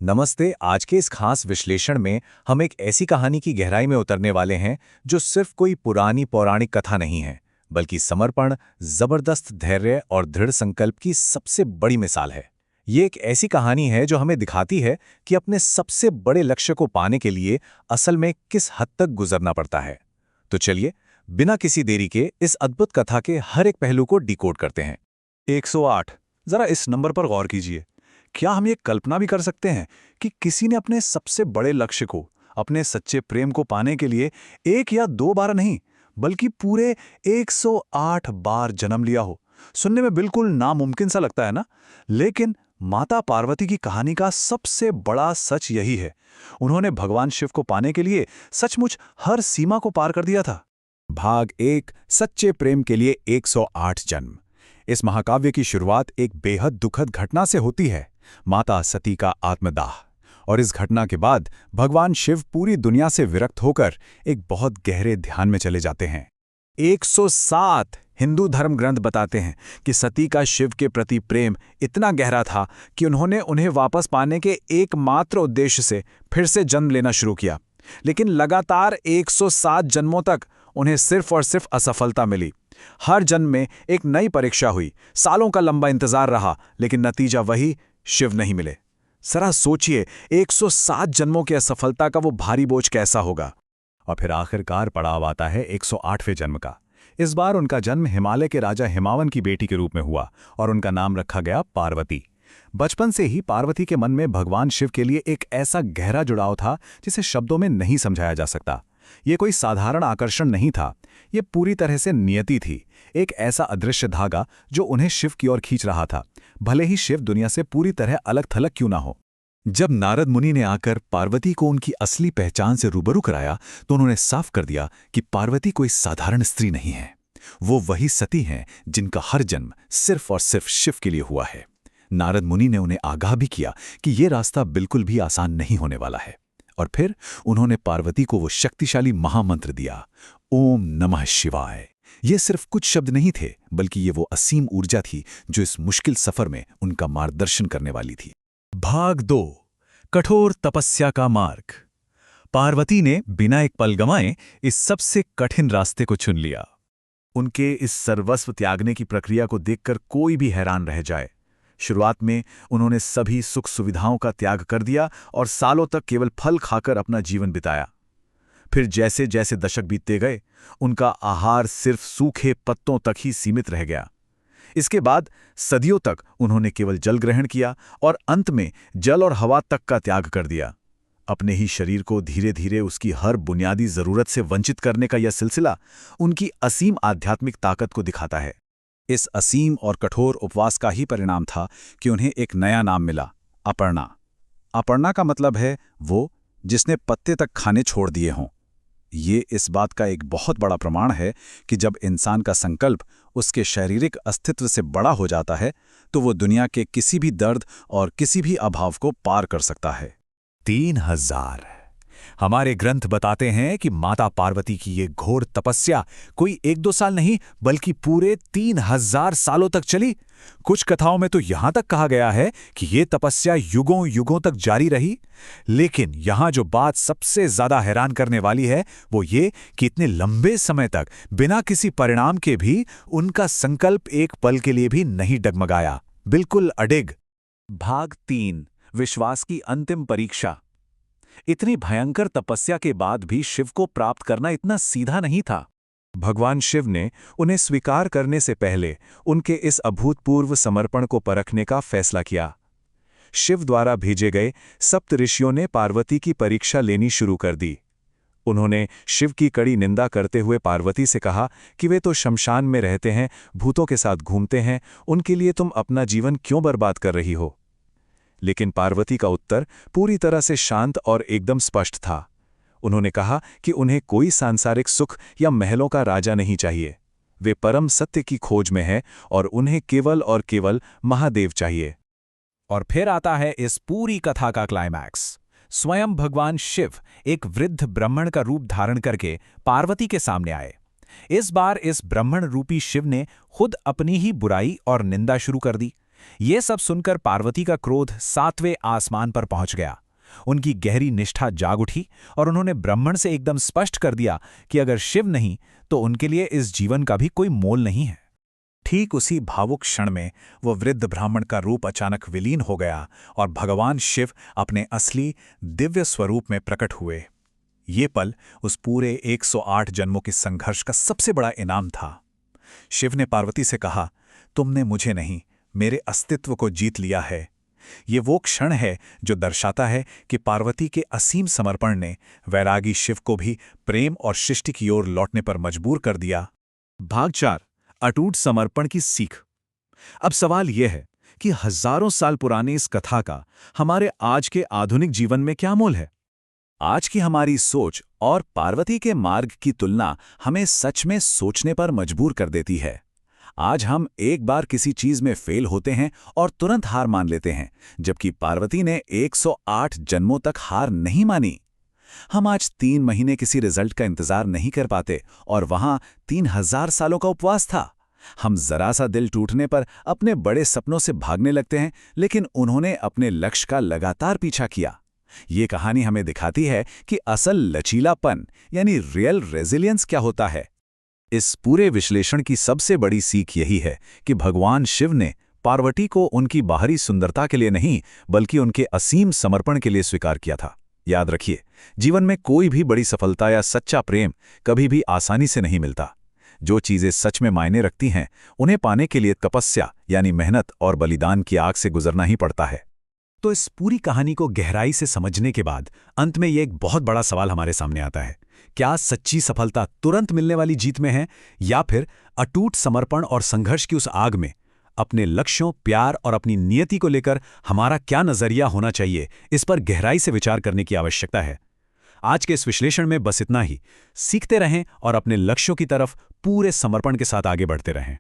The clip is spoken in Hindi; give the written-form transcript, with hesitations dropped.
नमस्ते। आज के इस खास विश्लेषण में हम एक ऐसी कहानी की गहराई में उतरने वाले हैं जो सिर्फ कोई पुरानी पौराणिक कथा नहीं है, बल्कि समर्पण, जबरदस्त धैर्य और दृढ़ संकल्प की सबसे बड़ी मिसाल है। ये एक ऐसी कहानी है जो हमें दिखाती है कि अपने सबसे बड़े लक्ष्य को पाने के लिए असल में किस हद तक गुजरना पड़ता है। तो चलिए, बिना किसी देरी के इस अद्भुत कथा के हर एक पहलू को डिकोड करते हैं। 108। जरा इस नंबर पर गौर कीजिए। क्या हम ये कल्पना भी कर सकते हैं कि किसी ने अपने सबसे बड़े लक्ष्य को, अपने सच्चे प्रेम को पाने के लिए एक या दो बार नहीं, बल्कि पूरे 108 बार जन्म लिया हो? सुनने में बिल्कुल नामुमकिन सा लगता है ना? लेकिन माता पार्वती की कहानी का सबसे बड़ा सच यही है। उन्होंने भगवान शिव को पाने के लिए सचमुच हर सीमा को पार कर दिया था। भाग 1, सच्चे प्रेम के लिए 108 जन्म। इस महाकाव्य की शुरुआत एक बेहद दुखद घटना से होती है, माता सती का आत्मदाह। और इस घटना के बाद भगवान शिव पूरी दुनिया से विरक्त होकर एक बहुत गहरे ध्यान में चले जाते हैं। 107 हिंदू धर्म ग्रंथ बताते हैं कि सती का शिव के प्रति प्रेम इतना गहरा था कि उन्होंने उन्हें वापस पाने के एकमात्र उद्देश्य से फिर से जन्म लेना शुरू किया। लेकिन लगातार 107 जन्मों तक उन्हें सिर्फ और सिर्फ असफलता मिली। हर जन्म में एक नई परीक्षा हुई, सालों का लंबा इंतजार रहा, लेकिन नतीजा वही, शिव नहीं मिले। जरा सोचिए, 107 जन्मों की असफलता का वो भारी बोझ कैसा होगा। और फिर आखिरकार पड़ाव आता है 108वें जन्म का। इस बार उनका जन्म हिमालय के राजा हिमावन की बेटी के रूप में हुआ और उनका नाम रखा गया पार्वती। बचपन से ही पार्वती के मन में भगवान शिव के लिए एक ऐसा गहरा जुड़ाव था जिसे शब्दों में नहीं समझाया जा सकता। ये कोई साधारण आकर्षण नहीं था, ये पूरी तरह से नियति थी, एक ऐसा अदृश्य धागा जो उन्हें शिव की ओर खींच रहा था, भले ही शिव दुनिया से पूरी तरह अलग थलग क्यों ना हो। जब नारद मुनि ने आकर पार्वती को उनकी असली पहचान से रूबरू कराया तो उन्होंने साफ कर दिया कि पार्वती कोई साधारण स्त्री नहीं है। वो वही सती हैं जिनका हर जन्म सिर्फ और सिर्फ शिव के लिए हुआ है। नारद मुनि ने उन्हें आगाह भी किया कि ये रास्ता बिल्कुल भी आसान नहीं होने वाला है। और फिर उन्होंने पार्वती को वो शक्तिशाली महामंत्र दिया, ओम नमः शिवाय। ये सिर्फ कुछ शब्द नहीं थे, बल्कि ये वो असीम ऊर्जा थी जो इस मुश्किल सफर में उनका मार्गदर्शन करने वाली थी। भाग 2, कठोर तपस्या का मार्ग। पार्वती ने बिना एक पल गंवाए इस सबसे कठिन रास्ते को चुन लिया। उनके इस सर्वस्व त्यागने की प्रक्रिया को देखकर कोई भी हैरान रह जाए। शुरुआत में उन्होंने सभी सुख सुविधाओं का त्याग कर दिया और सालों तक केवल फल खाकर अपना जीवन बिताया। फिर जैसे जैसे दशक बीतते गए, उनका आहार सिर्फ सूखे पत्तों तक ही सीमित रह गया। इसके बाद सदियों तक उन्होंने केवल जल ग्रहण किया और अंत में जल और हवा तक का त्याग कर दिया। अपने ही शरीर को धीरे धीरे उसकी हर बुनियादी जरूरत से वंचित करने का यह सिलसिला उनकी असीम आध्यात्मिक ताकत को दिखाता है। इस असीम और कठोर उपवास का ही परिणाम था कि उन्हें एक नया नाम मिला, अपर्णा। अपर्णा का मतलब है वो जिसने पत्ते तक खाने छोड़ दिए हों। ये इस बात का एक बहुत बड़ा प्रमाण है कि जब इंसान का संकल्प उसके शारीरिक अस्तित्व से बड़ा हो जाता है तो वो दुनिया के किसी भी दर्द और किसी भी अभाव को पार कर सकता है। 3000। हमारे ग्रंथ बताते हैं कि माता पार्वती की ये घोर तपस्या कोई 1-2 साल नहीं, बल्कि पूरे 3000 सालों तक चली। कुछ कथाओं में तो यहां तक कहा गया है कि ये तपस्या युगों युगों तक जारी रही। लेकिन यहां जो बात सबसे ज्यादा हैरान करने वाली है वो ये कि इतने लंबे समय तक बिना किसी परिणाम के भी उनका संकल्प एक पल के लिए भी नहीं डगमगाया, बिल्कुल अडिग। भाग 3, विश्वास की अंतिम परीक्षा। इतनी भयंकर तपस्या के बाद भी शिव को प्राप्त करना इतना सीधा नहीं था। भगवान शिव ने उन्हें स्वीकार करने से पहले उनके इस अभूतपूर्व समर्पण को परखने का फैसला किया। शिव द्वारा भेजे गए सप्त ऋषियों ने पार्वती की परीक्षा लेनी शुरू कर दी। उन्होंने शिव की कड़ी निंदा करते हुए पार्वती से कहा कि वे तो शमशान में रहते हैं, भूतों के साथ घूमते हैं, उनके लिए तुम अपना जीवन क्यों बर्बाद कर रही हो। लेकिन पार्वती का उत्तर पूरी तरह से शांत और एकदम स्पष्ट था। उन्होंने कहा कि उन्हें कोई सांसारिक सुख या महलों का राजा नहीं चाहिए। वे परम सत्य की खोज में हैं और उन्हें केवल और केवल महादेव चाहिए। और फिर आता है इस पूरी कथा का क्लाइमैक्स। स्वयं भगवान शिव एक वृद्ध ब्राह्मण का रूप धारण करके पार्वती के सामने आए। इस बार इस ब्राह्मण रूपी शिव ने खुद अपनी ही बुराई और निंदा शुरू कर दी। ये सब सुनकर पार्वती का क्रोध 7वें आसमान पर पहुंच गया। उनकी गहरी निष्ठा जाग उठी और उन्होंने ब्राह्मण से एकदम स्पष्ट कर दिया कि अगर शिव नहीं तो उनके लिए इस जीवन का भी कोई मोल नहीं है। ठीक उसी भावुक क्षण में वो वृद्ध ब्राह्मण का रूप अचानक विलीन हो गया और भगवान शिव अपने असली दिव्य स्वरूप में प्रकट हुए। ये पल उस पूरे 108 जन्मों के संघर्ष का सबसे बड़ा इनाम था। शिव ने पार्वती से कहा, तुमने मुझे नहीं, मेरे अस्तित्व को जीत लिया है। ये वो क्षण है जो दर्शाता है कि पार्वती के असीम समर्पण ने वैरागी शिव को भी प्रेम और सृष्टि की ओर लौटने पर मजबूर कर दिया। भाग 4, अटूट समर्पण की सीख। अब सवाल यह है कि हजारों साल पुरानी इस कथा का हमारे आज के आधुनिक जीवन में क्या मोल है? आज की हमारी सोच और पार्वती के मार्ग की तुलना हमें सच में सोचने पर मजबूर कर देती है। आज हम एक बार किसी चीज में फेल होते हैं और तुरंत हार मान लेते हैं, जबकि पार्वती ने 108 जन्मों तक हार नहीं मानी। हम आज 3 महीने किसी रिजल्ट का इंतजार नहीं कर पाते और वहां 3000 सालों का उपवास था। हम जरा सा दिल टूटने पर अपने बड़े सपनों से भागने लगते हैं, लेकिन उन्होंने अपने लक्ष्य का लगातार पीछा किया। ये कहानी हमें दिखाती है कि असल लचीलापन यानी रियल रेजिलियंस क्या होता है। इस पूरे विश्लेषण की सबसे बड़ी सीख यही है कि भगवान शिव ने पार्वती को उनकी बाहरी सुंदरता के लिए नहीं, बल्कि उनके असीम समर्पण के लिए स्वीकार किया था। याद रखिए, जीवन में कोई भी बड़ी सफलता या सच्चा प्रेम कभी भी आसानी से नहीं मिलता। जो चीजें सच में मायने रखती हैं, उन्हें पाने के लिए तपस्या यानी मेहनत और बलिदान की आग से गुजरना ही पड़ता है। तो इस पूरी कहानी को गहराई से समझने के बाद अंत में ये एक बहुत बड़ा सवाल हमारे सामने आता है, क्या सच्ची सफलता तुरंत मिलने वाली जीत में है, या फिर अटूट समर्पण और संघर्ष की उस आग में? अपने लक्ष्यों, प्यार और अपनी नियति को लेकर हमारा क्या नजरिया होना चाहिए, इस पर गहराई से विचार करने की आवश्यकता है। आज के इस विश्लेषण में बस इतना ही। सीखते रहें और अपने लक्ष्यों की तरफ पूरे समर्पण के साथ आगे बढ़ते रहें।